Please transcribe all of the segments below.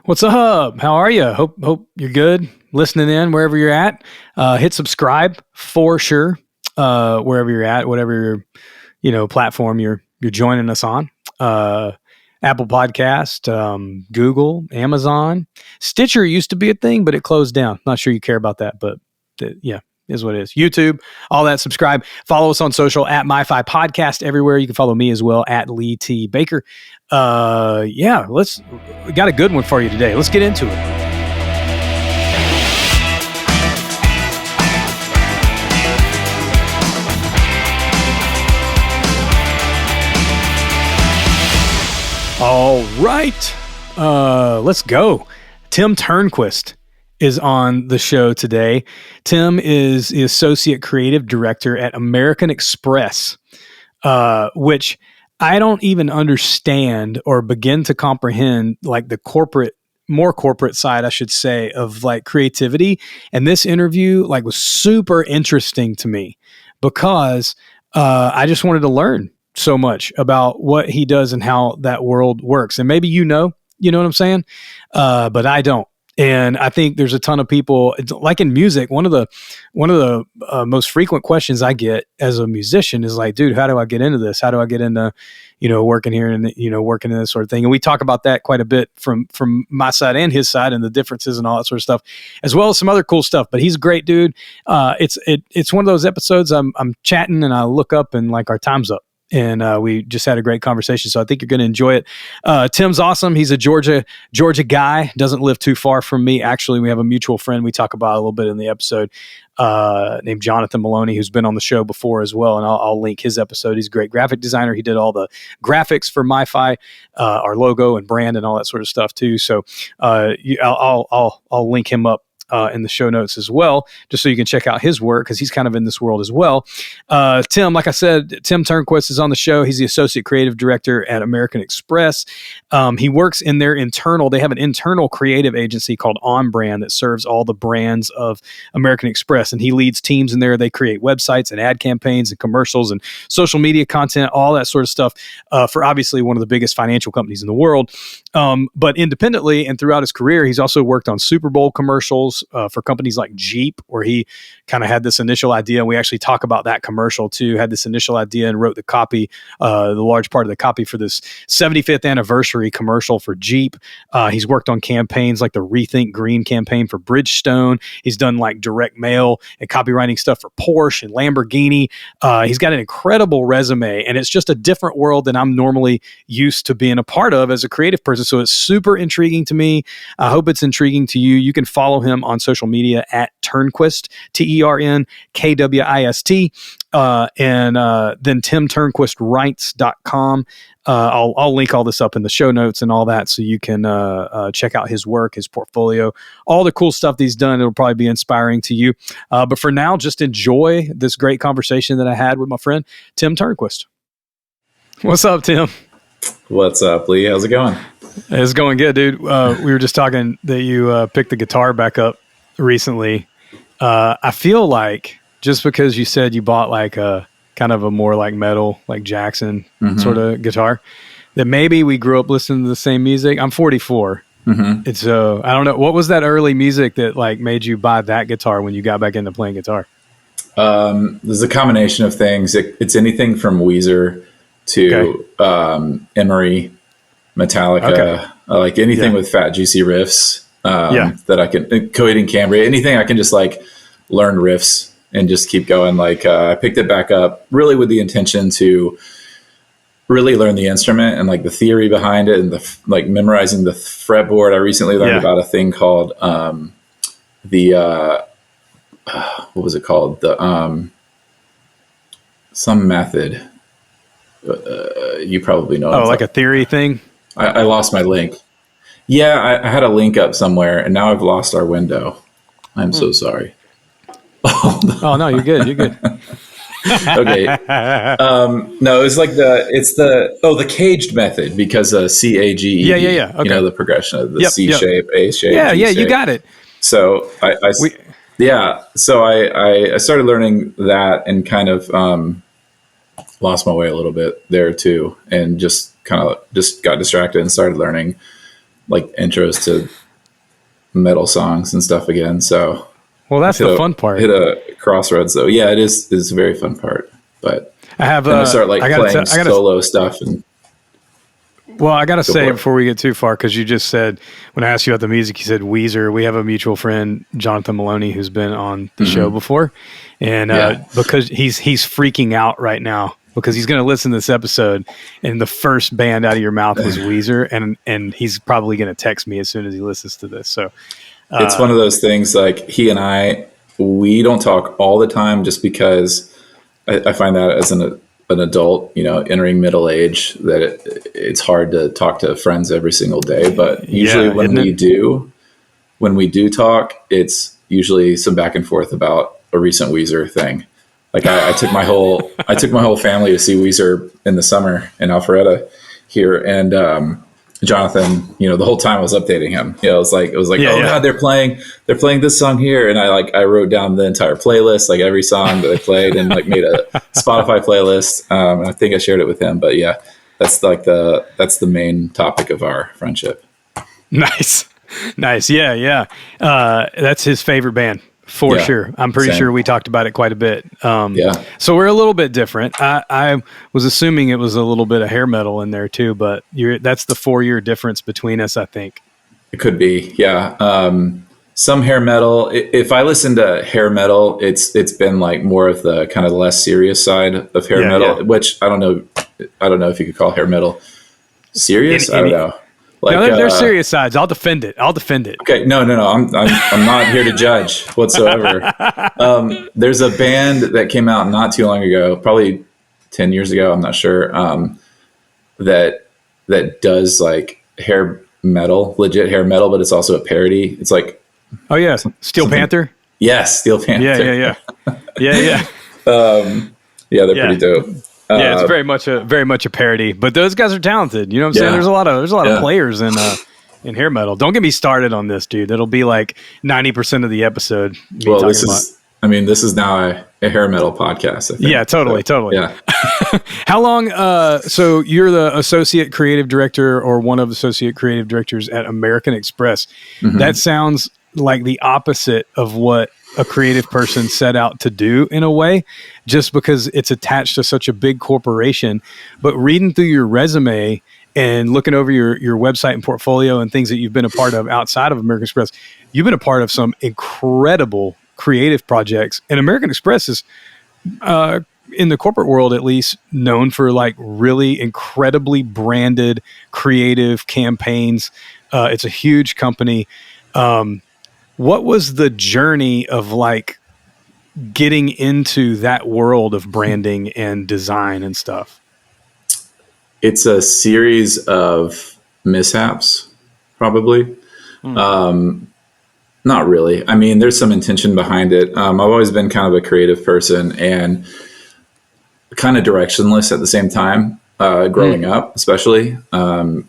What's up? How are you? Hope you're good. Listening in wherever you're at. Hit subscribe for sure. Wherever you're at, whatever your platform you're joining us on. Apple Podcast, Google, Amazon, Stitcher used to be a thing, but it closed down. Not sure you care about that, but is what it is. YouTube, all that. Subscribe. Follow us on social at MyFi Podcast everywhere. You can follow me as well at Lee T. Baker. We got a good one for you today. Let's get into it. All right. Let's go. Tim Turnquist is on the show today. Tim is the Associate Creative Director at American Express, which I don't even understand or begin to comprehend, like the more corporate side, I should say, of like creativity. And this interview was super interesting to me because I just wanted to learn so much about what he does and how that world works. And maybe you know what I'm saying? But I don't. And I think there's a ton of people, like in music, one of the most frequent questions I get as a musician is like, dude, how do I get into this? How do I get into, working here and, working in this sort of thing? And we talk about that quite a bit from my side and his side and the differences and all that sort of stuff, as well as some other cool stuff. But he's a great dude. It's one of those episodes I'm chatting and I look up and our time's up. And we just had a great conversation, so I think you're going to enjoy it. Tim's awesome. He's a Georgia guy. Doesn't live too far from me. Actually, we have a mutual friend we talk about a little bit in the episode named Jonathan Maloney, who's been on the show before as well. And I'll link his episode. He's a great graphic designer. He did all the graphics for MyFi, our logo and brand and all that sort of stuff too. So I'll link him up in the show notes as well, just so you can check out his work because he's kind of in this world as well. Tim, like I said, Tim Turnquist is on the show. He's the Associate Creative Director at American Express. He works in their they have an internal creative agency called On Brand that serves all the brands of American Express. And he leads teams in there. They create websites and ad campaigns and commercials and social media content, all that sort of stuff for obviously one of the biggest financial companies in the world. But independently and throughout his career, he's also worked on Super Bowl commercials for companies like Jeep, where he kind of had this initial idea. And we actually talk about that commercial too, had this initial idea and wrote the copy, the large part of the copy for this 75th anniversary commercial for Jeep. He's worked on campaigns like the Rethink Green campaign for Bridgestone. He's done direct mail and copywriting stuff for Porsche and Lamborghini. He's got an incredible resume, and it's just a different world than I'm normally used to being a part of as a creative person. So it's super intriguing to me. I hope it's intriguing to you. You can follow him on social media at Turnquist, TERNKWIST, and then TimTurnquistWrites.com. I'll link all this up in the show notes and all that, so you can check out his work, his portfolio, all the cool stuff that he's done. It'll probably be inspiring to you. But for now, just enjoy this great conversation that I had with my friend, Tim Turnquist. What's up, Tim? What's up, Lee? How's it going? It's going good, dude. We were just talking that you picked the guitar back up recently. I feel like just because you said you bought a kind of a more metal, Jackson sort of guitar, that maybe we grew up listening to the same music. I'm 44. And so I don't know. What was that early music that made you buy that guitar when you got back into playing guitar? There's a combination of things. It's anything from Weezer to Emery, Metallica, anything with fat, juicy riffs that I can, Coheed and Cambria, anything I can just learn riffs and just keep going. I picked it back up really with the intention to really learn the instrument and the theory behind it and the memorizing the fretboard. I recently learned about a thing called what was it called? Some method. You probably know. Oh, a theory thing? I lost my link. Yeah, I had a link up somewhere, and now I've lost our window. I'm so sorry. Oh, no, you're good. You're good. Okay. No, it's the caged method, because CAGE. Yeah. Okay. The progression of the C shape, A shape. Yeah, G shape. You got it. So I started learning that and kind of lost my way a little bit there too, and just got distracted and started learning like intros to metal songs and stuff again. So, well, that's the fun part. Hit a crossroads though. Yeah, it is. It's a very fun part. But I have then I start like playing solo stuff and. Well, I got to say before we get too far, because you just said, when I asked you about the music, you said Weezer. We have a mutual friend, Jonathan Maloney, who's been on the show before. And because he's freaking out right now because he's going to listen to this episode and the first band out of your mouth was Weezer. And he's probably going to text me as soon as he listens to this. So it's one of those things like he and we don't talk all the time just because I find that as an adult, entering middle age, that it's hard to talk to friends every single day. But usually when we do talk, it's usually some back and forth about a recent Weezer thing. Like I took my whole family to see Weezer in the summer in Alpharetta here. And, Jonathan, the whole time I was updating him, it was like, God, they're playing this song here. And I wrote down the entire playlist, like every song that they played and like made a Spotify playlist. And I think I shared it with him, but yeah, that's the main topic of our friendship. Nice. Yeah. That's his favorite band. For sure. I'm pretty sure we talked about it quite a bit. So we're a little bit different. I was assuming it was a little bit of hair metal in there too, but that's the 4-year difference between us, I think. It could be. Yeah. Some hair metal. If I listen to hair metal, it's been like more of the kind of less serious side of hair metal, which I don't know if you could call hair metal serious. I don't know. Like, no, there's serious sides. I'll defend it. Okay, no. I'm not here to judge whatsoever. There's a band that came out not too long ago, probably 10 years ago. I'm not sure. That does like hair metal, legit hair metal, but it's also a parody. It's like, oh yeah, Steel Panther. Yes, Steel Panther. Yeah. Yeah, they're pretty dope. Yeah, it's very much a parody, but those guys are talented. You know what I'm saying? There's a lot of players in hair metal. Don't get me started on this, dude. It'll be like 90% of the episode. Well, this is now a hair metal podcast. I think. Yeah, totally. Yeah. How long? So you're the associate creative director or one of the associate creative directors at American Express. Mm-hmm. That sounds like the opposite of what a creative person set out to do in a way, just because it's attached to such a big corporation. But reading through your resume and looking over your website and portfolio and things that you've been a part of outside of American Express, you've been a part of some incredible creative projects. And American Express is, in the corporate world at least, known for like really incredibly branded creative campaigns. It's a huge company. What was the journey of like getting into that world of branding and design and stuff? It's a series of mishaps, probably. Not really. I mean, there's some intention behind it. I've always been kind of a creative person and kind of directionless at the same time, growing up, especially. Never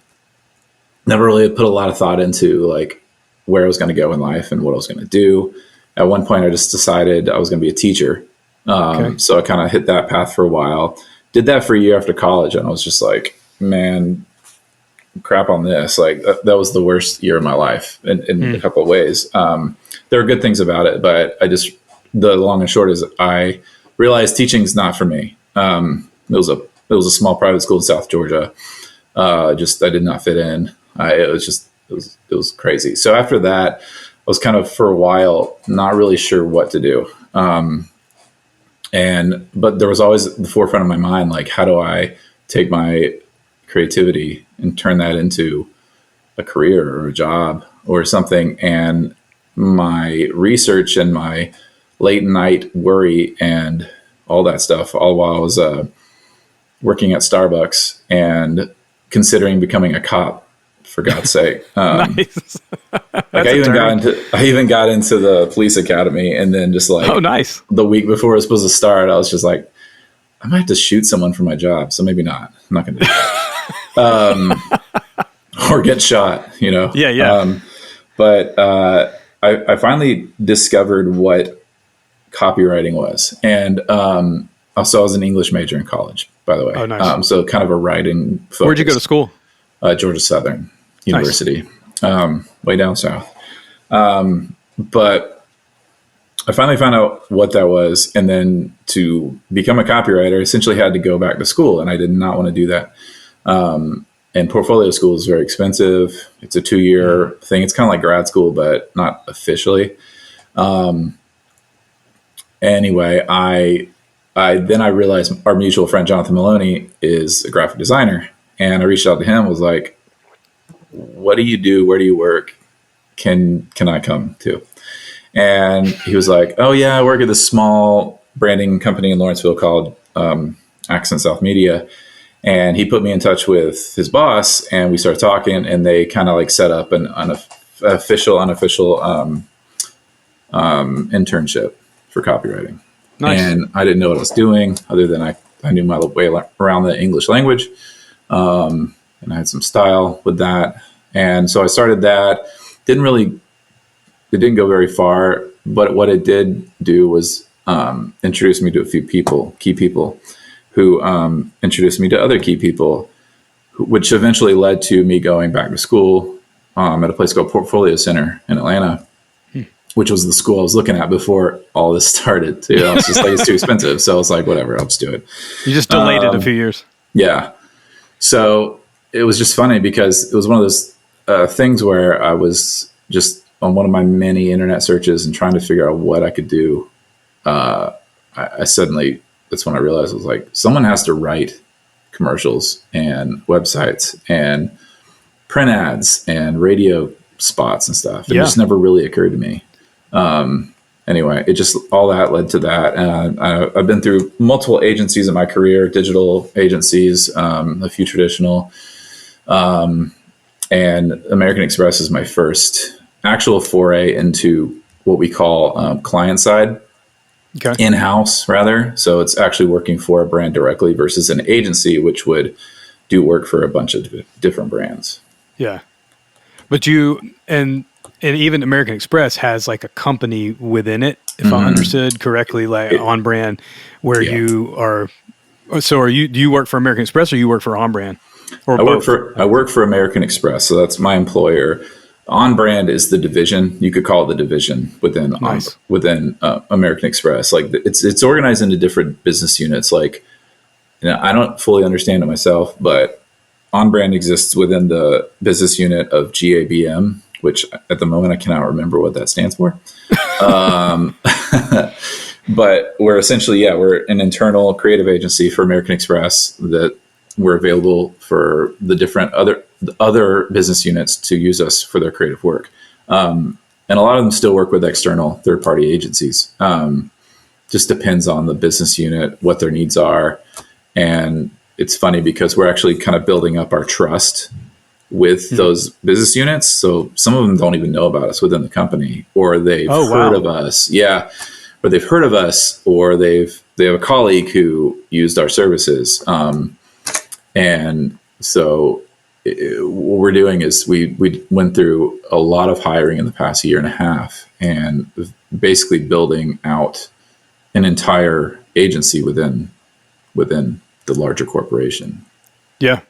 really put a lot of thought into like where I was going to go in life and what I was going to do. At one point, I just decided I was going to be a teacher. So I kind of hit that path for a while. Did that for a year after college, and I was just like, man, crap on this. Like that was the worst year of my life in a couple of ways. There are good things about it, but the long and short is I realized teaching's not for me. It was a small private school in South Georgia. I did not fit in. It was crazy. So after that, I was kind of for a while not really sure what to do. But there was always the forefront of my mind, like, how do I take my creativity and turn that into a career or a job or something? And my research and my late night worry and all that stuff, all while I was working at Starbucks and considering becoming a cop, for God's sake. Nice. Like I even got into the police academy, and then just like, oh, nice. The week before it was supposed to start, I was just like, I might have to shoot someone for my job. So maybe not. I'm not going to do that. Or get shot, Yeah. But I finally discovered what copywriting was. And also I was an English major in college, by the way. Oh, nice. So kind of a writing focus. Where'd you go to school? Georgia Southern University. way down south. But I finally found out what that was. And then to become a copywriter, I essentially had to go back to school, and I did not want to do that. And portfolio school is very expensive. It's a 2-year thing. It's kind of like grad school, but not officially. Anyway, I realized our mutual friend, Jonathan Maloney, is a graphic designer. And I reached out to him, was like, what do you do? Where do you work? Can I come too? And he was like, oh yeah, I work at this small branding company in Lawrenceville called Accent South Media. And he put me in touch with his boss, and we started talking, and they kind of like set up an unofficial internship for copywriting. Nice. And I didn't know what I was doing other than I knew my way around the English language. And I had some style with that. And so I started that. It didn't go very far, but what it did do was introduce me to a few key people who introduced me to other key people, which eventually led to me going back to school at a place called Portfolio Center in Atlanta, which was the school I was looking at before all this started. I was just like, it's too expensive. So I was like, whatever, I'll just do it. You just delayed it a few years. Yeah. So it was just funny because it was one of those things where I was just on one of my many internet searches and trying to figure out what I could do. I suddenly, that's when I realized, I was like, someone has to write commercials and websites and print ads and radio spots and stuff. It just never really occurred to me. Anyway, it just, all that led to that. I've been through multiple agencies in my career, digital agencies, a few traditional, and American Express is my first actual foray into what we call client side. Okay. In-house rather. So it's actually working for a brand directly versus an agency, which would do work for a bunch of different brands. Yeah. But you, and even American Express has like a company within it, if I understood correctly, like On Brand, where you are. So do you work for American Express or you work for On Brand? Or I work for American Express. So that's my employer. On Brand is the division. You could call it the division within American Express. Like it's organized into different business units. Like, I don't fully understand it myself, but On Brand exists within the business unit of GABM, which at the moment I cannot remember what that stands for. But we're essentially, we're an internal creative agency for American Express that we're available for the different other business units to use us for their creative work. And a lot of them still work with external third-party agencies. Just depends on the business unit, what their needs are. And it's funny because we're actually kind of building up our trust with those business units. So some of them don't even know about us within the company, or they've heard of us. Yeah. Or they've heard of us, or they have a colleague who used our services. And so what we're doing is we went through a lot of hiring in the past year and a half, and basically building out an entire agency within the larger corporation. Yeah.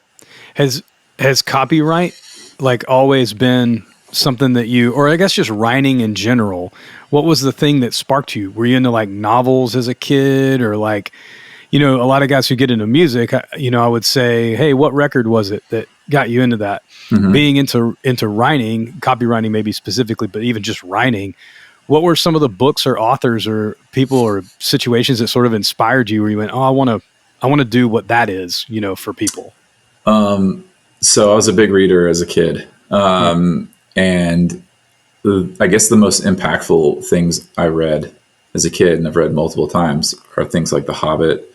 Has copyright like always been something that you, or I guess just writing in general, what was the thing that sparked you? Were you into like novels as a kid, or like, a lot of guys who get into music, I would say, hey, what record was it that got you into that? Mm-hmm. Being into writing, copywriting maybe specifically, but even just writing, what were some of the books or authors or people or situations that sort of inspired you where you went, oh, I want to do what that is, for people? So I was a big reader as a kid. And I guess the most impactful things I read as a kid, and I've read multiple times, are things like The Hobbit,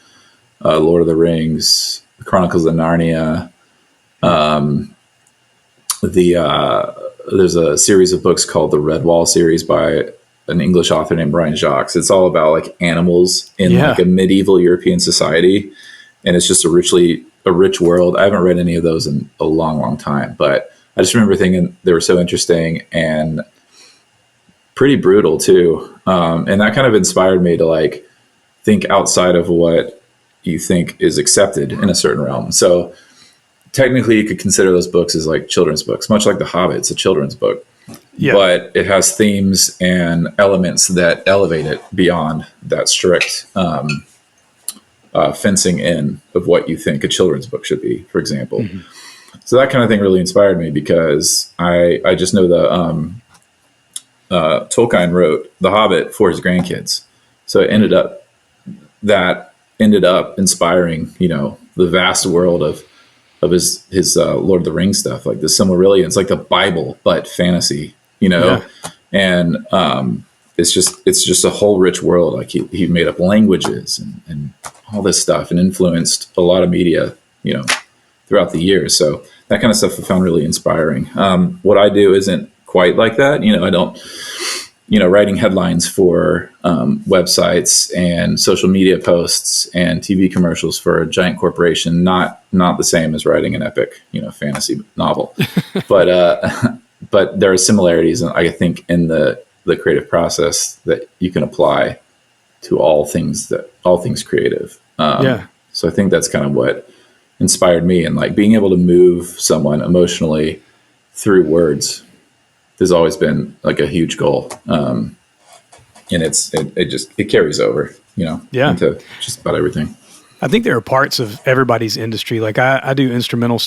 Lord of the Rings, The Chronicles of Narnia. There's a series of books called the Redwall series by an English author named Brian Jacques. It's all about like animals in like a medieval European society. And it's just a rich world. I haven't read any of those in a long, long time, but I just remember thinking they were so interesting and pretty brutal too. And that kind of inspired me to like think outside of what you think is accepted in a certain realm. So technically you could consider those books as like children's books, much like The Hobbit. It's a children's book, but it has themes and elements that elevate it beyond that strict fencing in of what you think a children's book should be, for example. Mm-hmm. So that kind of thing really inspired me, because I just know Tolkien wrote The Hobbit for his grandkids. So it ended up inspiring, the vast world of his Lord of the Rings stuff, like the Silmarillion. It's like the Bible, but fantasy, and it's just a whole rich world. Like he made up languages and all this stuff, and influenced a lot of media, throughout the years. So that kind of stuff I found really inspiring. What I do isn't quite like that. I don't, writing headlines for websites and social media posts and TV commercials for a giant corporation, not the same as writing an epic, fantasy novel. But there are similarities, I think, in the creative process that you can apply to all things creative. So I think that's kind of what inspired me, and like being able to move someone emotionally through words has always been like a huge goal. And it carries over, into just about everything. I think there are parts of everybody's industry. Like I do instrumental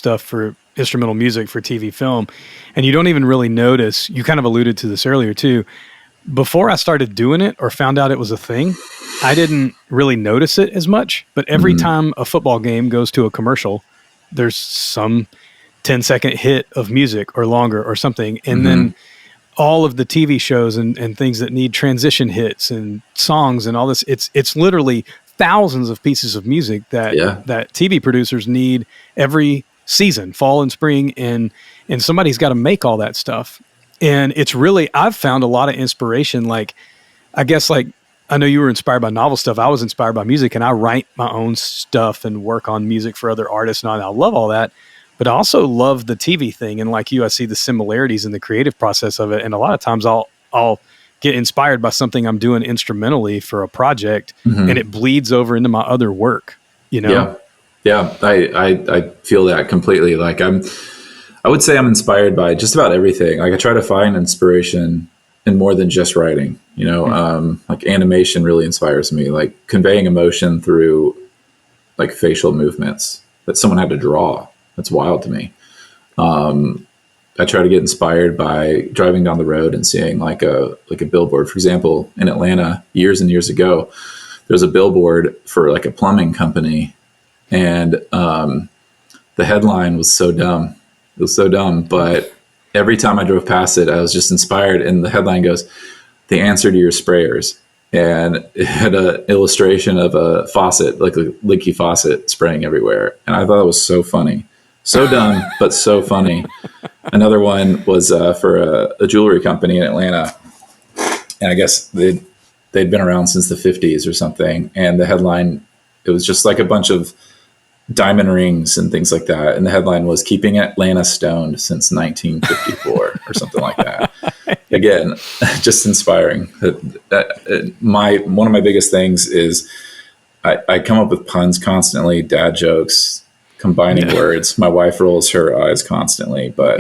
music for TV film, and you don't even really notice, you kind of alluded to this earlier too. Before I started doing it or found out it was a thing, I didn't really notice it as much. But every time a football game goes to a commercial, there's some 10-second hit of music or longer or something. And then all of the TV shows and things that need transition hits and songs and all this, it's literally thousands of pieces of music that TV producers need every season, fall and spring, and somebody's got to make all that stuff. And it's really, I've found a lot of inspiration. Like, I guess, like, I know you were inspired by novel stuff. I was inspired by music, and I write my own stuff and work on music for other artists, and I love all that. But I also love the TV thing. And like you, I see the similarities in the creative process of it. And a lot of times I'll get inspired by something I'm doing instrumentally for a project, and it bleeds over into my other work, Yeah. I feel that completely. Like I would say I'm inspired by just about everything. Like I try to find inspiration in more than just writing, like animation really inspires me, like conveying emotion through like facial movements that someone had to draw. That's wild to me. I try to get inspired by driving down the road and seeing like a billboard. For example, in Atlanta years and years ago, there's a billboard for like a plumbing company, and the headline was so dumb. It was so dumb, but every time I drove past it, I was just inspired. And the headline goes, "The answer to your sprayers." And it had an illustration of a faucet, like a leaky faucet spraying everywhere. And I thought it was so funny. So dumb, but so funny. Another one was for a jewelry company in Atlanta. And I guess they'd been around since the 50s or something. And the headline, it was just like a bunch of diamond rings and things like that. And the headline was "Keeping Atlanta Stoned Since 1954 or something like that. Again, just inspiring. One of my biggest things is I come up with puns constantly, dad jokes, combining words. My wife rolls her eyes constantly, but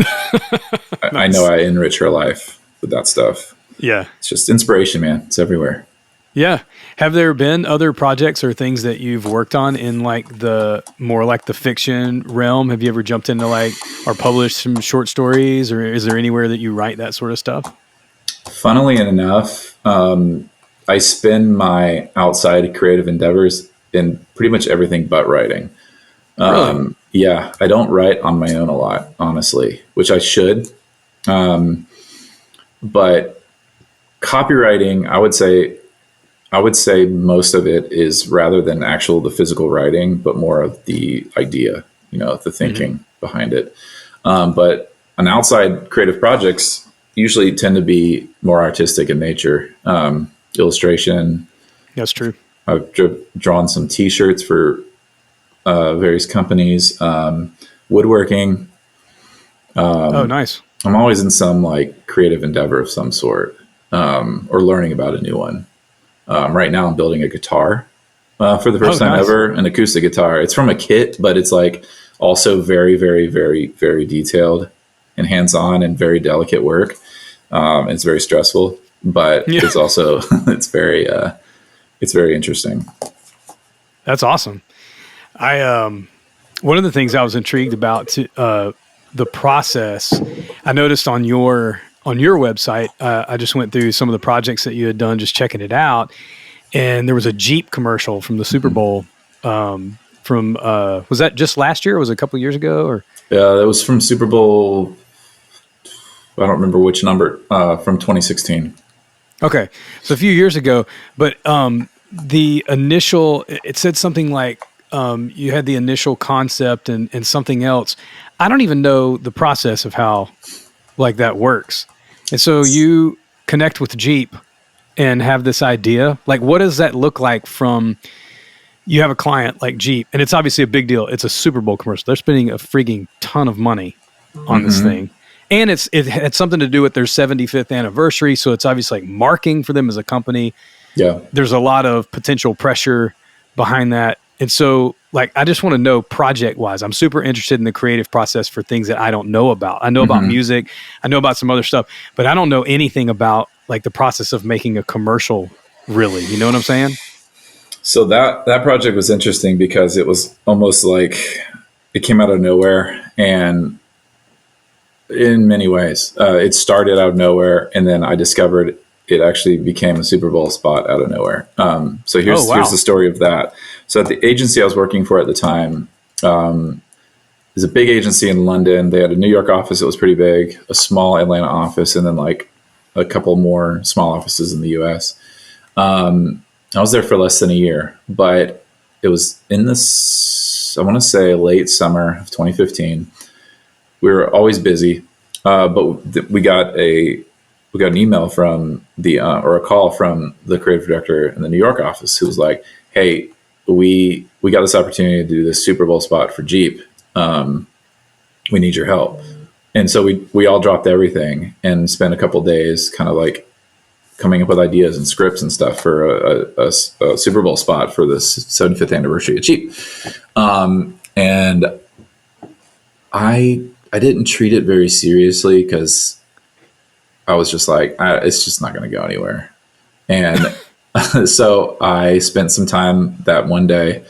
nice. I know I enrich her life with that stuff. Yeah. It's just inspiration, man. It's everywhere. Yeah. Have there been other projects or things that you've worked on in like the more like the fiction realm? Have you ever jumped into like or published some short stories, or is there anywhere that you write that sort of stuff? Funnily enough, I spend my outside creative endeavors in pretty much everything but writing. Really? Yeah, I don't write on my own a lot, honestly, which I should. But copywriting, I would say most of it is, rather than the physical writing, but more of the idea, the thinking behind it. But on outside creative projects usually tend to be more artistic in nature. Illustration. That's true. I've drawn some T-shirts for various companies. Woodworking. Oh, nice. I'm always in some like creative endeavor of some sort, or learning about a new one. Right now I'm building a guitar for the first time ever, an acoustic guitar. It's from a kit, but it's like also very, very, very, very detailed and hands-on and very delicate work. It's very stressful, but it's also, it's very interesting. That's awesome. One of the things I was intrigued about the process, I noticed on your website, I just went through some of the projects that you had done, just checking it out. And there was a Jeep commercial from the Super Bowl. Was that just last year? Or was it a couple of years ago? Or yeah, that was from Super Bowl. I don't remember which number, from 2016. Okay. So a few years ago, but, the initial, it said something like, you had the initial concept and something else. I don't even know the process of how like that works. And so you connect with Jeep and have this idea. Like, what does that look like from, you have a client like Jeep, and it's obviously a big deal. It's a Super Bowl commercial. They're spending a freaking ton of money on this thing. And it had something to do with their 75th anniversary. So it's obviously like marking for them as a company. Yeah. There's a lot of potential pressure behind that. And so, like, I just want to know project-wise. I'm super interested in the creative process for things that I don't know about. I know about music. I know about some other stuff, but I don't know anything about, like, the process of making a commercial, really. You know what I'm saying? So that project was interesting because it was almost like it came out of nowhere, and in many ways, it started out of nowhere, and then I discovered it actually became a Super Bowl spot out of nowhere. So here's the story of that. So at the agency I was working for at the time, there's a big agency in London. They had a New York office that was pretty big, a small Atlanta office, and then like a couple more small offices in the US. I was there for less than a year, but it was in this, I want to say late summer of 2015. We were always busy, but we got an email from or a call from the creative director in the New York office who was like, "Hey, we got this opportunity to do this Super Bowl spot for Jeep. We need your help." And so we all dropped everything and spent a couple days kind of like coming up with ideas and scripts and stuff for a Super Bowl spot for the 75th anniversary of Jeep. And I didn't treat it very seriously because I was just like, it's just not going to go anywhere. And so I spent some time that one day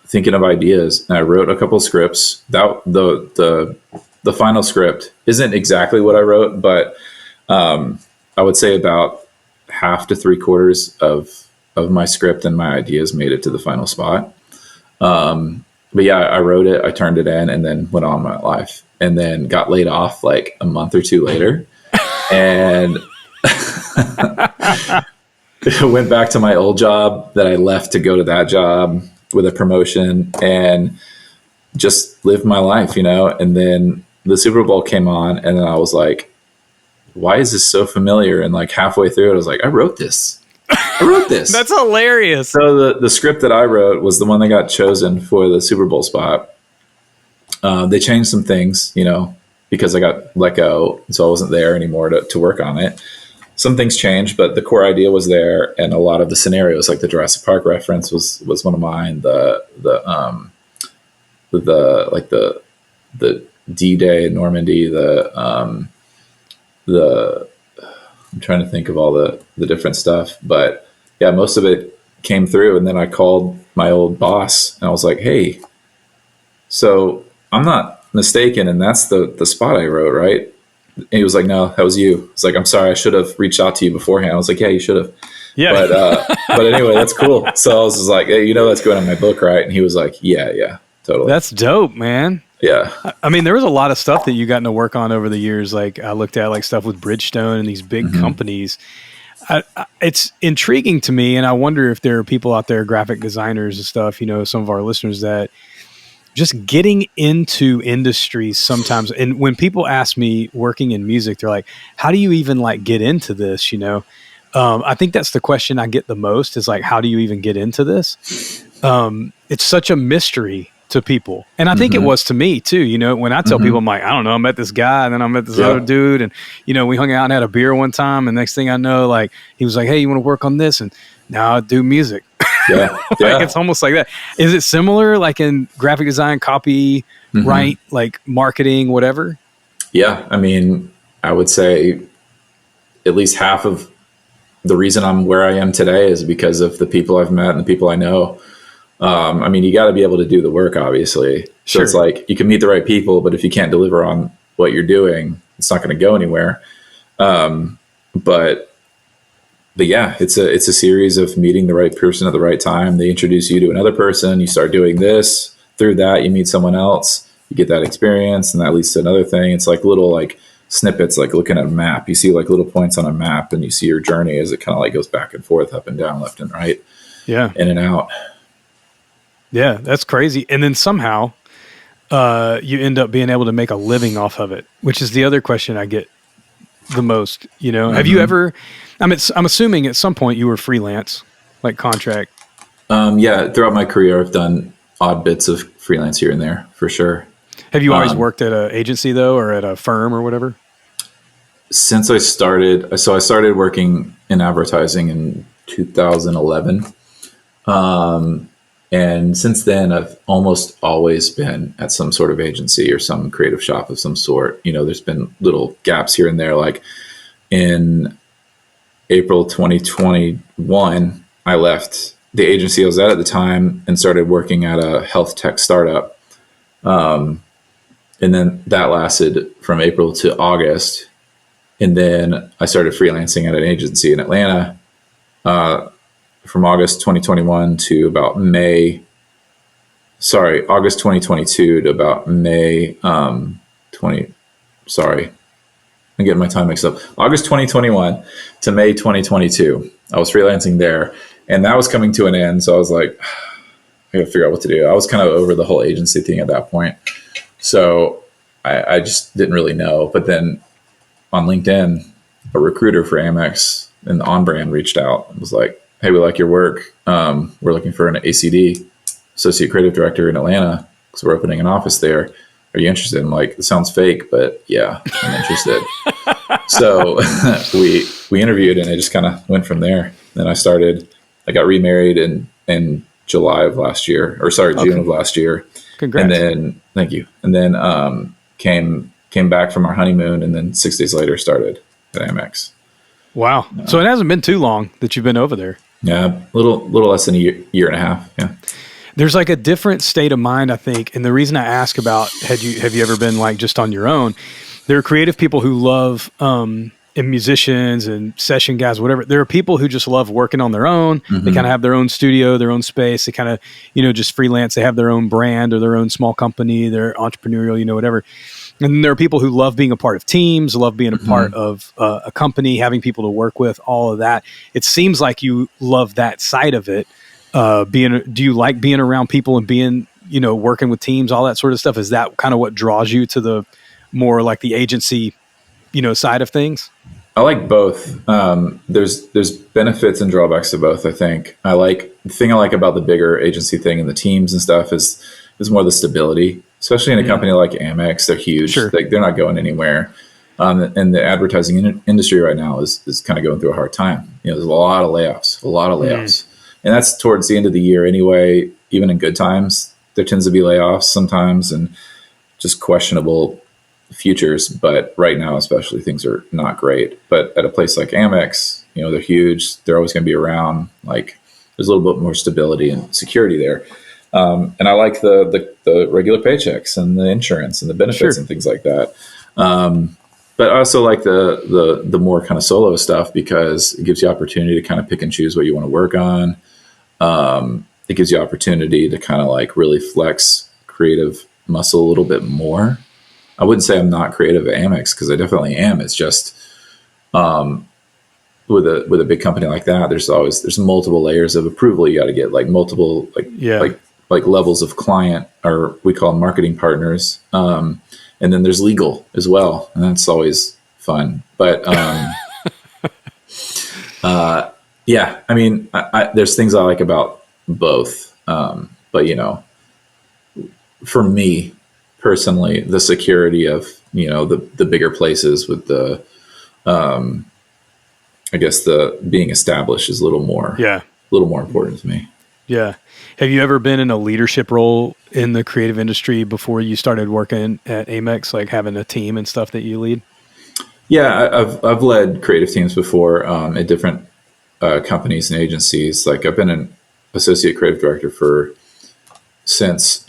thinking of ideas, and I wrote a couple scripts. That the final script isn't exactly what I wrote, but I would say about half to 3/4 of my script and my ideas made it to the final spot. But yeah, I wrote it, I turned it in, and then went on my life, and then got laid off like a month or two later. And went back to my old job that I left to go to that job with a promotion and just lived my life, you know? And then the Super Bowl came on, and then I was like, why is this so familiar? And like halfway through it, I was like, I wrote this. That's hilarious. So the script that I wrote was the one that got chosen for the Super Bowl spot. They changed some things, you know, because I got let go, so I wasn't there anymore to work on it. Some things changed, but the core idea was there, and a lot of the scenarios, like the Jurassic Park reference, was one of mine. The D-Day in Normandy. I'm trying to think of all the different stuff, but yeah, most of it came through. And then I called my old boss, and I was like, "Hey, so I'm not mistaken, and that's the spot I wrote, right?" And he was like, "No, that was you." It's like, "I'm sorry, I should have reached out to you beforehand." I was like, "Yeah, you should have." Yeah. But anyway, that's cool. So I was just like, "Hey, you know, that's going on my book, right?" And he was like, "Yeah, totally." That's dope, man. Yeah. I mean, there was a lot of stuff that you gotten to work on over the years. Like I looked at like stuff with Bridgestone and these big companies. It's intriguing to me. And I wonder if there are people out there, graphic designers and stuff, you know, some of our listeners that just getting into industries sometimes. And when people ask me working in music, they're like, how do you even like get into this? You know? I think that's the question I get the most is like, how do you even get into this? It's such a mystery to people. And I think it was to me too. You know, when I tell people, I'm like, I don't know, I met this guy and then I met this other dude. And, you know, we hung out and had a beer one time. And next thing I know, like, he was like, hey, you want to work on this? And now I do music. Yeah. Like, it's almost like that. Is it similar, like in graphic design, copy, right? Like marketing, whatever? Yeah. I mean, I would say at least half of the reason I'm where I am today is because of the people I've met and the people I know. I mean, you got to be able to do the work, obviously. So it's like you can meet the right people, but if you can't deliver on what you're doing, it's not going to go anywhere. But yeah, it's a series of meeting the right person at the right time. They introduce you to another person. You start doing this. Through that, you meet someone else. You get that experience, and that leads to another thing. It's like little like snippets, like looking at a map. You see like little points on a map, and you see your journey as it kind of like goes back and forth, up and down, left and right, in and out. Yeah, that's crazy. And then somehow you end up being able to make a living off of it, which is the other question I get the most. You know, have you ever? I'm assuming at some point you were freelance, like contract. Yeah, throughout my career, I've done odd bits of freelance here and there, for sure. Have you always worked at an agency though, or at a firm or whatever? Since I started working in advertising in 2011. And since then, I've almost always been at some sort of agency or some creative shop of some sort. You know, there's been little gaps here and there. Like in April 2021, I left the agency I was at the time and started working at a health tech startup. And then that lasted from April to August. And then I started freelancing at an agency in Atlanta from August 2021 to about August 2022 to about May 20. Sorry, I'm getting my time mixed up. August 2021 to May 2022. I was freelancing there, and that was coming to an end. So I was like, I got to figure out what to do. I was kind of over the whole agency thing at that point. So I just didn't really know. But then on LinkedIn, a recruiter for Amex and the On Brand reached out and was like, hey, we like your work. We're looking for an ACD, Associate Creative Director in Atlanta, because we're opening an office there. Are you interested? I'm like, it sounds fake, but yeah, I'm interested. So we interviewed, and it just kind of went from there. Then I got remarried in July of last year, June of last year. Congrats. And then, thank you. And then came back from our honeymoon, and then 6 days later started at Amex. Wow. So it hasn't been too long that you've been over there. Yeah, a little less than a year and a half. Yeah. There's like a different state of mind, I think. And the reason I ask about have you ever been like just on your own? There are creative people who love and musicians and session guys, whatever. There are people who just love working on their own. Mm-hmm. They kind of have their own studio, their own space. They kind of, just freelance. They have their own brand or their own small company. They're entrepreneurial, whatever. And there are people who love being a part of teams, love being a part of a company, having people to work with, all of that. It seems like you love that side of it. Do you like being around people and being, working with teams, all that sort of stuff? Is that kind of what draws you to the more like the agency, side of things? I like both. There's benefits and drawbacks to both. I think the thing I like about the bigger agency thing and the teams and stuff is more the stability, especially in a company like Amex. They're huge. Sure. They're not going anywhere. And the advertising industry right now is kind of going through a hard time. There's a lot of layoffs. And that's towards the end of the year anyway. Even in good times, there tends to be layoffs sometimes and just questionable futures. But right now, especially, things are not great. But at a place like Amex, they're huge. They're always going to be around. Like, there's a little bit more stability and security there. And I like the regular paychecks and the insurance and the benefits and things like that. But I also like the more kind of solo stuff because it gives you opportunity to kind of pick and choose what you want to work on. It gives you opportunity to kind of like really flex creative muscle a little bit more. I wouldn't say I'm not creative at Amex because I definitely am. It's just with a big company like that, there's multiple layers of approval. You got to get like multiple like levels of client, or we call them marketing partners. And then there's legal as well. And that's always fun. But yeah, I mean, there's things I like about both. But, for me personally, the security of, the bigger places with the, I guess the being established is a little more important to me. Yeah. Have you ever been in a leadership role in the creative industry before you started working at Amex, like having a team and stuff that you lead? Yeah, I've led creative teams before at different companies and agencies. Like I've been an associate creative director for since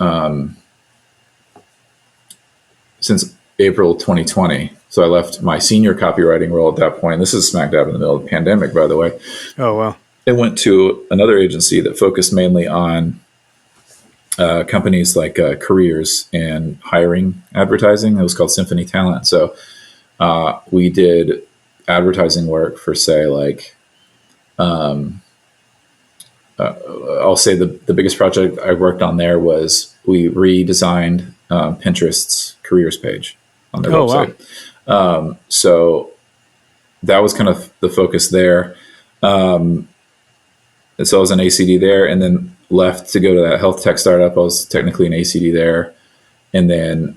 April 2020. So I left my senior copywriting role at that point. This is smack dab in the middle of the pandemic, by the way. Oh, wow. I went to another agency that focused mainly on companies like careers and hiring advertising. It was called Symphony Talent. So we did advertising work for, say, like, I'll say the biggest project I worked on there was we redesigned Pinterest's careers page on their website. Wow. So that was kind of the focus there. And so I was an ACD there, and then left to go to that health tech startup. I was technically an ACD there. And then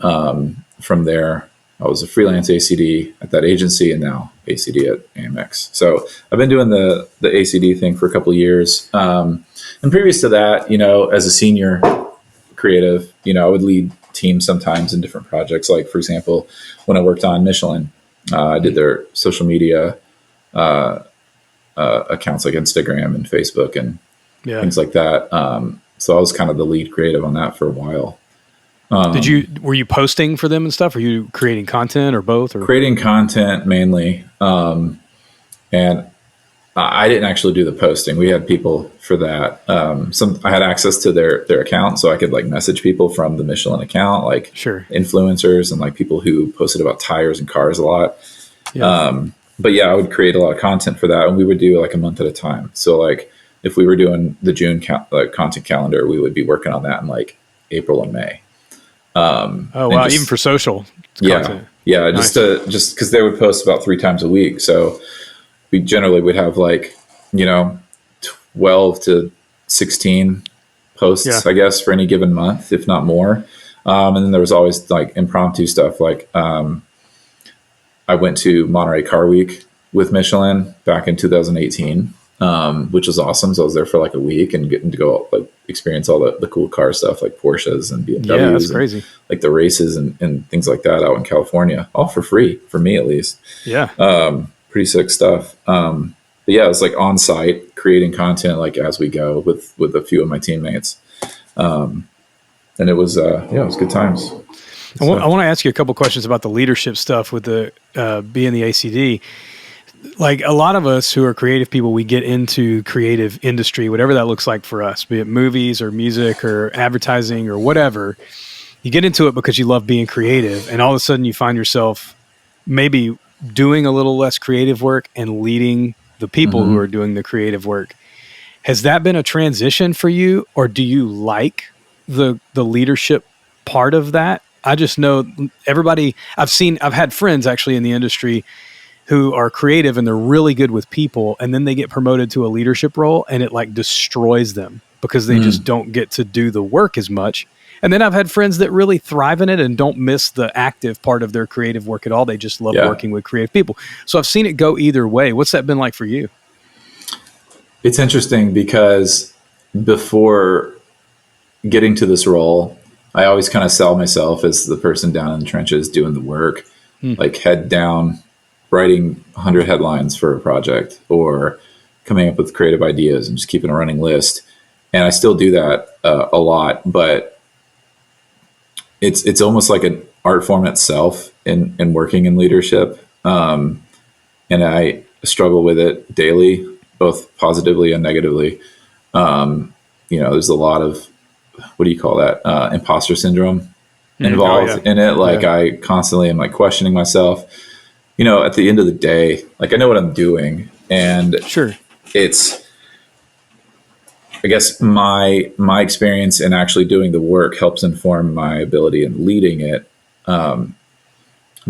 from there, I was a freelance ACD at that agency, and now ACD at Amex. So I've been doing the ACD thing for a couple of years. And previous to that, as a senior creative, I would lead teams sometimes in different projects. Like, for example, when I worked on Michelin, I did their social media accounts like Instagram and Facebook and things like that. So I was kind of the lead creative on that for a while. Were you posting for them and stuff? Were you creating content or both? Or? Creating content mainly. And I didn't actually do the posting. We had people for that. I had access to their account, so I could like message people from the Michelin account, like influencers and like people who posted about tires and cars a lot. Yeah. But yeah, I would create a lot of content for that, and we would do like a month at a time. So like if we were doing the June content calendar, we would be working on that in like April and May. Oh wow! Even for social content. Yeah. Nice. Just because they would post about 3 times a week, so we generally would have like 12 to 16 posts, I guess, for any given month, if not more. And then there was always like impromptu stuff. Like I went to Monterey Car Week with Michelin back in 2018. Which was awesome. So I was there for like a week and getting to go like experience all the cool car stuff like Porsches and BMWs. Yeah, that's crazy. And, like the races and things like that out in California, all for free for me at least. Yeah. Pretty sick stuff. But yeah, it was like on site creating content like as we go with a few of my teammates. And it was it was good times. I want to ask you a couple questions about the leadership stuff with the being the ACD. Like a lot of us who are creative people, we get into creative industry, whatever that looks like for us, be it movies or music or advertising or whatever. You get into it because you love being creative, and all of a sudden you find yourself maybe doing a little less creative work and leading the people who are doing the creative work. Has that been a transition for you, or do you like the leadership part of that? I just know everybody I've had friends actually in the industry who are creative and they're really good with people, and then they get promoted to a leadership role and it like destroys them because they just don't get to do the work as much. And then I've had friends that really thrive in it and don't miss the active part of their creative work at all. They just love working with creative people. So I've seen it go either way. What's that been like for you? It's interesting because before getting to this role, I always kind of sell myself as the person down in the trenches doing the work, like head down, writing 100 headlines for a project or coming up with creative ideas and just keeping a running list. And I still do that a lot, but it's almost like an art form itself in working in leadership. And I struggle with it daily, both positively and negatively. There's a lot of, what do you call that? Imposter syndrome involved in it. Like I constantly am like questioning myself. At the end of the day, like I know what I'm doing, and it's, I guess my experience in actually doing the work helps inform my ability in leading it. The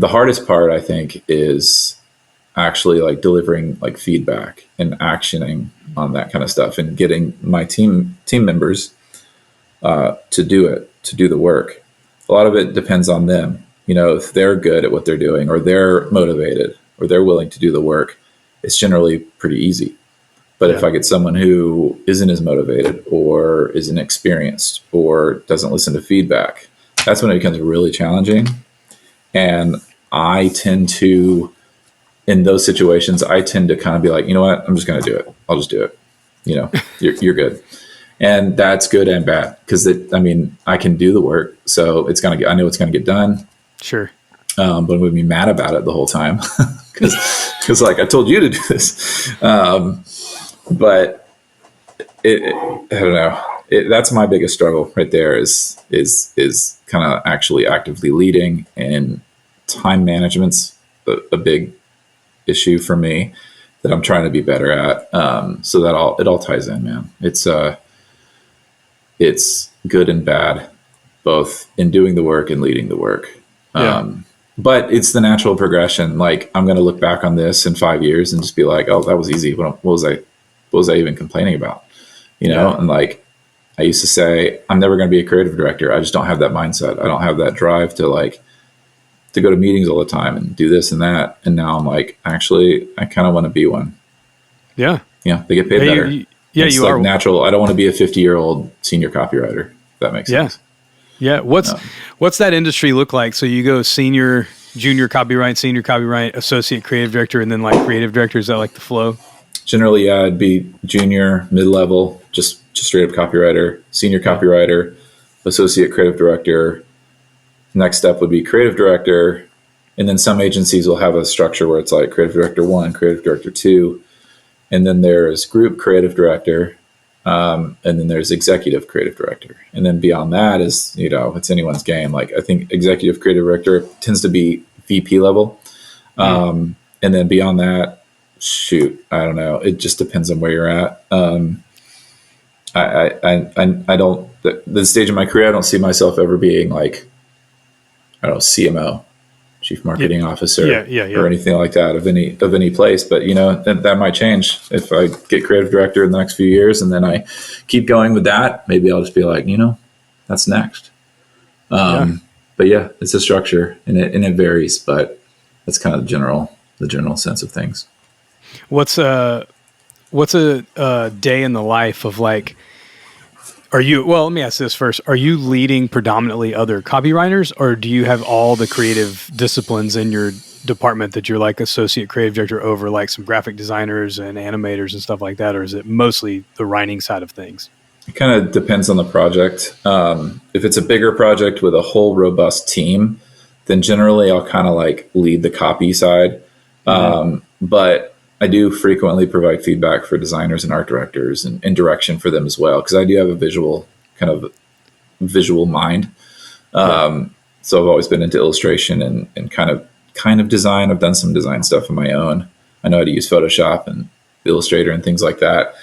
hardest part, I think, is actually like delivering like feedback and actioning on that kind of stuff and getting my team members to do the work. A lot of it depends on them. If they're good at what they're doing or they're motivated or they're willing to do the work, it's generally pretty easy. But if I get someone who isn't as motivated or isn't experienced or doesn't listen to feedback, that's when it becomes really challenging. And I tend to, in those situations, I tend to kind of be like, you know what, I'm just going to do it. I'll just do it. You know, you're good. And that's good and bad because I can do the work. So I know it's going to get done. Sure. But I'm going to be mad about it the whole time because like I told you to do this. But I don't know. That's my biggest struggle right there is kind of actually actively leading, and time management's a big issue for me that I'm trying to be better at. So that it all ties in, man. It's good and bad, both in doing the work and leading the work. But it's the natural progression. Like I'm going to look back on this in 5 years and just be like, oh, that was easy. What was I even complaining about? You know? And like, I used to say, I'm never going to be a creative director. I just don't have that mindset. I don't have that drive to go to meetings all the time and do this and that. And now I'm like, actually, I kind of want to be one. Yeah. Yeah. They get paid better. It's like natural. I don't want to be a 50-year-old senior copywriter. If that makes sense. Yeah. What's that industry look like? So you go senior, junior copyright, senior copyright, associate creative director, and then like creative director. Is that like the flow? Generally, it'd be junior, mid-level, just straight up copywriter, senior copywriter, associate creative director. Next step would be creative director. And then some agencies will have a structure where it's like creative director 1, creative director 2. And then there's group creative director. And then there's executive creative director. And then beyond that is, it's anyone's game. Like I think executive creative director tends to be VP level. And then beyond that, I don't know. It just depends on where you're at. I don't, the stage of my career, I don't see myself ever being like, I don't know, CMO, chief marketing officer or anything like that of any place. But that might change if I get creative director in the next few years and then I keep going with that. Maybe I'll just be like, that's next. But yeah, it's a structure and it varies, but that's kind of the general sense of things. What's a day in the life of like, let me ask this first. Are you leading predominantly other copywriters, or do you have all the creative disciplines in your department that you're like associate creative director over, like some graphic designers and animators and stuff like that? Or is it mostly the writing side of things? It kind of depends on the project. If it's a bigger project with a whole robust team, then generally I'll kind of like lead the copy side. But I do frequently provide feedback for designers and art directors and direction for them as well, because I do have a visual mind. So I've always been into illustration and kind of design. I've done some design stuff on my own. I know how to use Photoshop and Illustrator and things like that.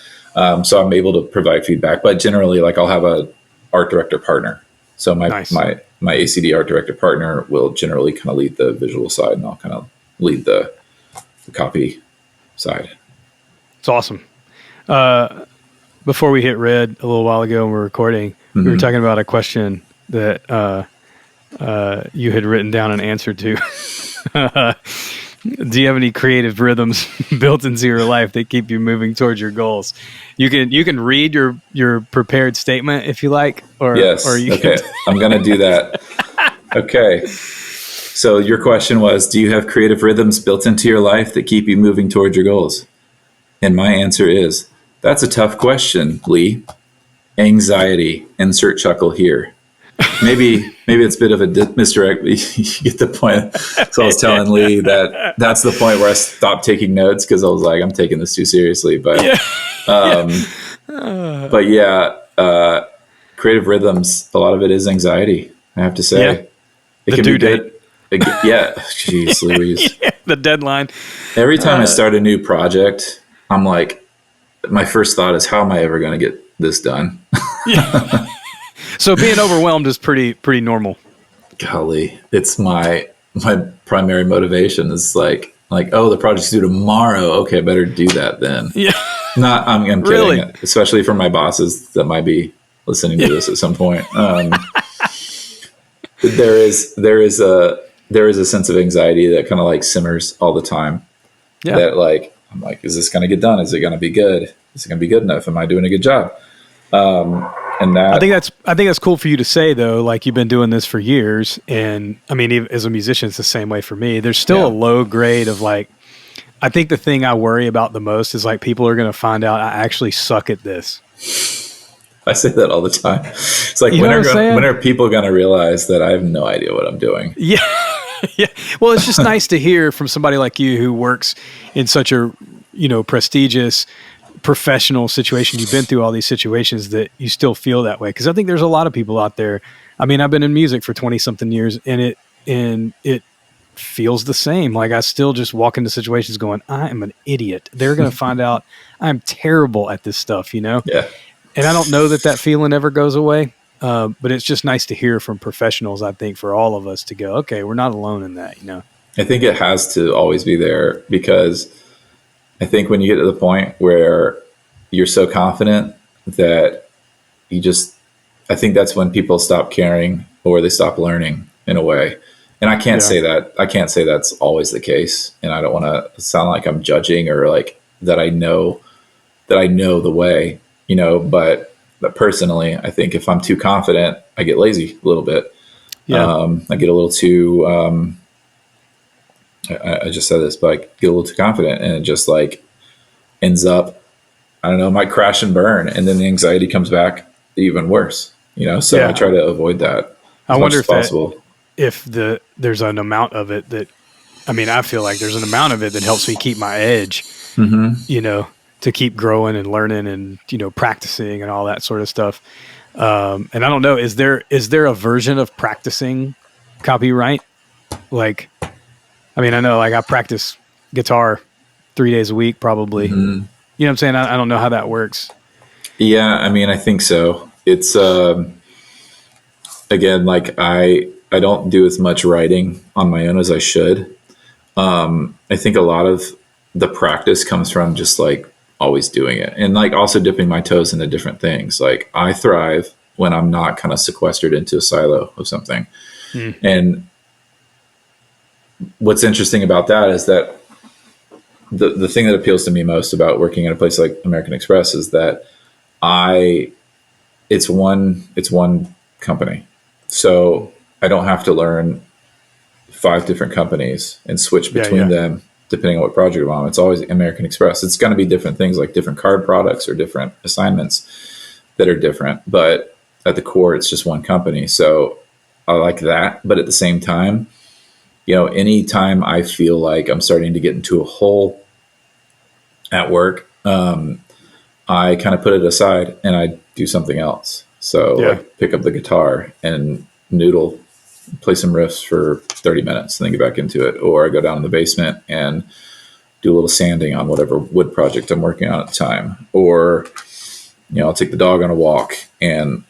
So I'm able to provide feedback. But generally, like I'll have a art director partner. So my ACD art director partner will generally kind of lead the visual side, and I'll kind of lead the copy side. It's awesome. Before we hit red a little while ago when we were recording, we were talking about a question that you had written down an answer to. Do you have any creative rhythms built into your life that keep you moving towards your goals? You can read your prepared statement if you like, or okay. I'm going to do that. Okay. So your question was, do you have creative rhythms built into your life that keep you moving towards your goals? And my answer is, that's a tough question, Lee. Anxiety. Insert chuckle here. Maybe it's a bit of a misdirect, but you get the point. So I was telling Lee that's the point where I stopped taking notes because I was like, I'm taking this too seriously. But creative rhythms, a lot of it is anxiety, I have to say. It can be good. Jeez Louise. The deadline. Every time I start a new project, I'm like, my first thought is, how am I ever going to get this done? So being overwhelmed is pretty normal. Golly, it's my primary motivation is like, oh, the project's due tomorrow. Okay, I better do that then. Yeah. I'm kidding. Really? Especially for my bosses that might be listening to this at some point. There is a sense of anxiety that kind of like simmers all the time. Yeah. That like, I'm like, is this going to get done? Is it going to be good? Is it going to be good enough? Am I doing a good job? And that, I think that's cool for you to say, though. Like, you've been doing this for years, and I mean, even as a musician, it's the same way for me. There's still a low grade of like. I think the thing I worry about the most is like people are going to find out I actually suck at this. I say that all the time. It's like, when are people going to realize that I have no idea what I'm doing? Yeah. Yeah. Well, it's just nice to hear from somebody like you who works in such a, prestigious professional situation. You've been through all these situations that you still feel that way. Cause I think there's a lot of people out there. I mean, I've been in music for 20 something years and it feels the same. Like, I still just walk into situations going, I am an idiot. They're going to find out I'm terrible at this stuff, Yeah. And I don't know that feeling ever goes away. But it's just nice to hear from professionals, I think, for all of us to go, okay, we're not alone in that, I think it has to always be there, because I think when you get to the point where you're so confident that I think that's when people stop caring or they stop learning in a way. And I can't say that. I can't say that's always the case. And I don't want to sound like I'm judging or like that I know the way, but personally, I think if I'm too confident, I get lazy a little bit. Yeah. I get a little too, I just said this, but I get a little too confident, and it just like ends up, I don't know, might crash and burn. And then the anxiety comes back even worse, so I try to avoid that as much as possible. If there's an amount of it that, I mean, I feel like there's an amount of it that helps me keep my edge, to keep growing and learning and, practicing and all that sort of stuff. And I don't know, is there a version of practicing copyright? Like, I mean, I know, like, I practice guitar 3 days a week, probably. You know what I'm saying? I don't know how that works. Yeah. I mean, I think so. It's, again, like I don't do as much writing on my own as I should. I think a lot of the practice comes from just like always doing it, and like also dipping my toes into different things. Like, I thrive when I'm not kind of sequestered into a silo of something. And what's interesting about that is that the thing that appeals to me most about working at a place like American Express is that it's one company. So I don't have to learn 5 different companies and switch between them depending on what project I'm on. It's always American Express. It's going to be different things, like different card products or different assignments that are different. But at the core, it's just one company. So I like that. But at the same time, anytime I feel like I'm starting to get into a hole at work, I kind of put it aside and I do something else. So like pick up the guitar and noodle, play some riffs for 30 minutes and then get back into it. Or I go down in the basement and do a little sanding on whatever wood project I'm working on at the time. Or, I'll take the dog on a walk and,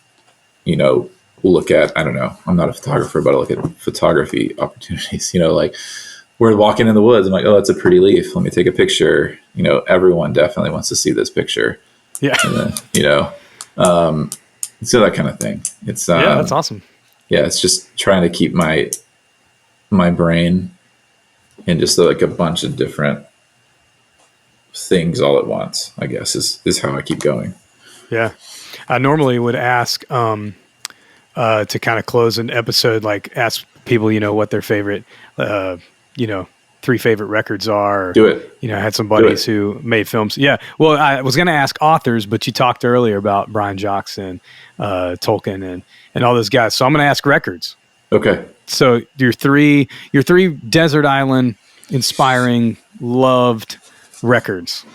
look at, I don't know, I'm not a photographer, but I look at photography opportunities, like we're walking in the woods. I'm like, oh, that's a pretty leaf. Let me take a picture. Everyone definitely wants to see this picture. Yeah. And then, so that kind of thing. It's, that's awesome. Yeah, it's just trying to keep my brain in just like a bunch of different things all at once, I guess, is how I keep going. Yeah. I normally would ask to kind of close an episode, like ask people, what their favorite, 3 favorite records are. Do it. I had some buddies who made films. Yeah. Well, I was going to ask authors, but you talked earlier about Brian Joxon, Tolkien and all those guys. So I'm going to ask records. Okay. So your three desert island inspiring, loved records.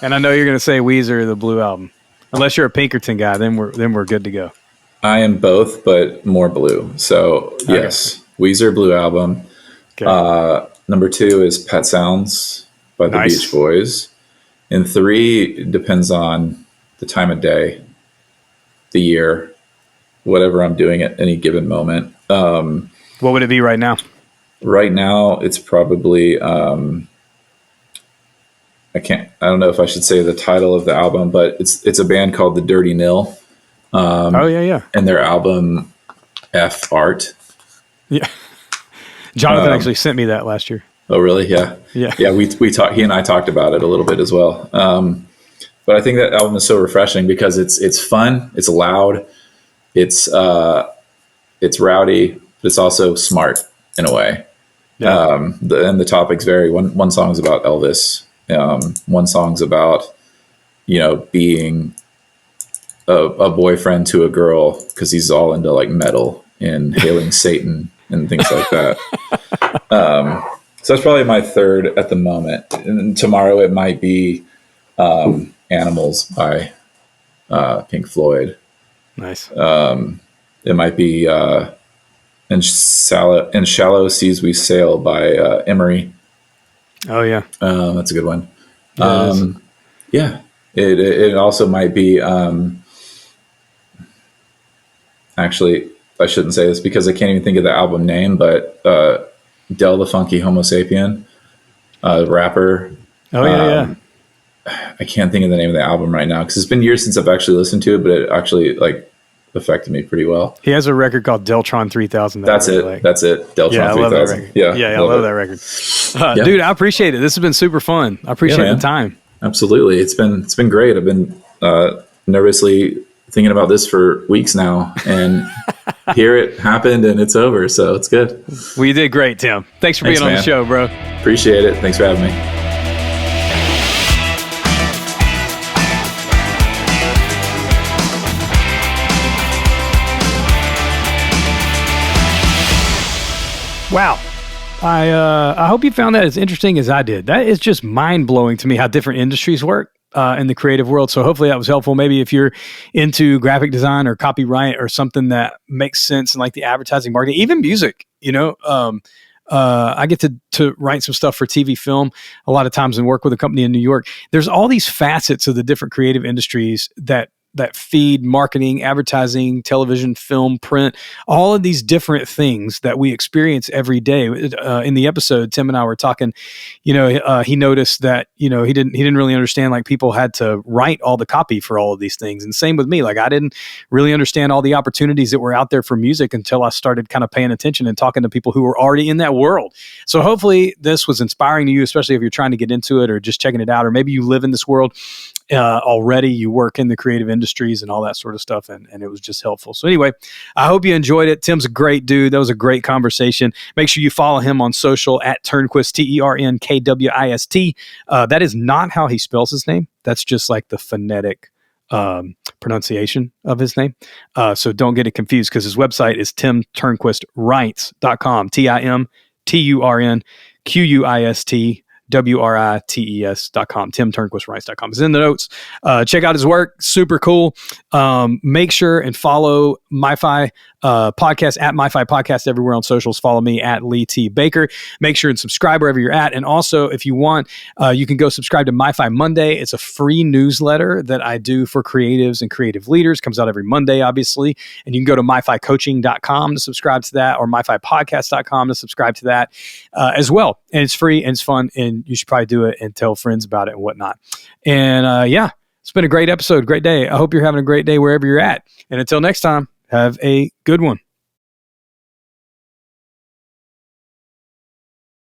And I know you're going to say Weezer, the Blue Album. Unless you're a Pinkerton guy, then we're good to go. I am both, but more Blue. So yes, Weezer, Blue Album. Okay. Number 2 is Pet Sounds by the Beach Boys. And 3 depends on the time of day, the year, whatever I'm doing at any given moment. What would it be right now? Right now, it's probably, I don't know if I should say the title of the album, but it's a band called The Dirty Nil. And their album F Art. Yeah. Jonathan actually sent me that last year. Oh, really? Yeah. Yeah. Yeah. We talked, he and I talked about it a little bit as well. but I think that album is so refreshing because it's fun, it's loud, it's rowdy, but it's also smart in a way. Yeah. And the topics vary. One song's about Elvis. One song's about, being a boyfriend to a girl because he's all into like metal and hailing Satan and things like that. So that's probably my third at the moment. And tomorrow it might be Animals by Pink Floyd. Nice. It might be In Shallow Seas We Sail by Emery. Oh, yeah. That's a good one. Yeah, it also might be... actually, I shouldn't say this because I can't even think of the album name, but Del the Funky Homo Sapien, rapper. Oh, yeah. I can't think of the name of the album right now because it's been years since I've actually listened to it, but it actually affected me pretty well. He has a record called Deltron 3000. That's it. That's it. Deltron 3000. Yeah, I love that record. Dude, I appreciate it. This has been super fun. I appreciate the time. Absolutely. It's been great. I've been nervously thinking about this for weeks now, and here it happened and it's over. So it's good. Well, you did great, Tim. Thanks for being on the show, bro. Appreciate it. Thanks for having me. Wow. I hope you found that as interesting as I did. That is just mind-blowing to me how different industries work in the creative world. So hopefully that was helpful. Maybe if you're into graphic design or copyright or something that makes sense in like the advertising marketing, even music, I get to write some stuff for TV film a lot of times and work with a company in New York. There's all these facets of the different creative industries that feed marketing, advertising, television, film, print, all of these different things that we experience every day. In the episode, Tim and I were talking, he noticed that, he didn't really understand like people had to write all the copy for all of these things. And same with me, like I didn't really understand all the opportunities that were out there for music until I started kind of paying attention and talking to people who were already in that world. So hopefully this was inspiring to you, especially if you're trying to get into it or just checking it out, or maybe you live in this world already, you work in the creative industries and all that sort of stuff, and it was just helpful. So anyway, I hope you enjoyed it. Tim's a great dude. That was a great conversation. Make sure you follow him on social at Turnquist, Ternkwist. That is not how he spells his name. That's just like the phonetic pronunciation of his name. So don't get it confused because his website is timturnquistwrites.com, TimTurnquist WRITES.com, TimTurnquistWrites.com. It's in the notes. Check out his work. Super cool. Make sure and follow MyFi Podcast at MyFi Podcast everywhere on socials. Follow me at Lee T. Baker. Make sure and subscribe wherever you're at. And also, if you want, you can go subscribe to MyFi Monday. It's a free newsletter that I do for creatives and creative leaders. Comes out every Monday, obviously. And you can go to MyFiCoaching.com to subscribe to that, or MyFiPodcast.com to subscribe to that as well. And it's free and it's fun, and you should probably do it and tell friends about it and whatnot. And it's been a great episode, great day. I hope you're having a great day wherever you're at. And until next time, have a good one.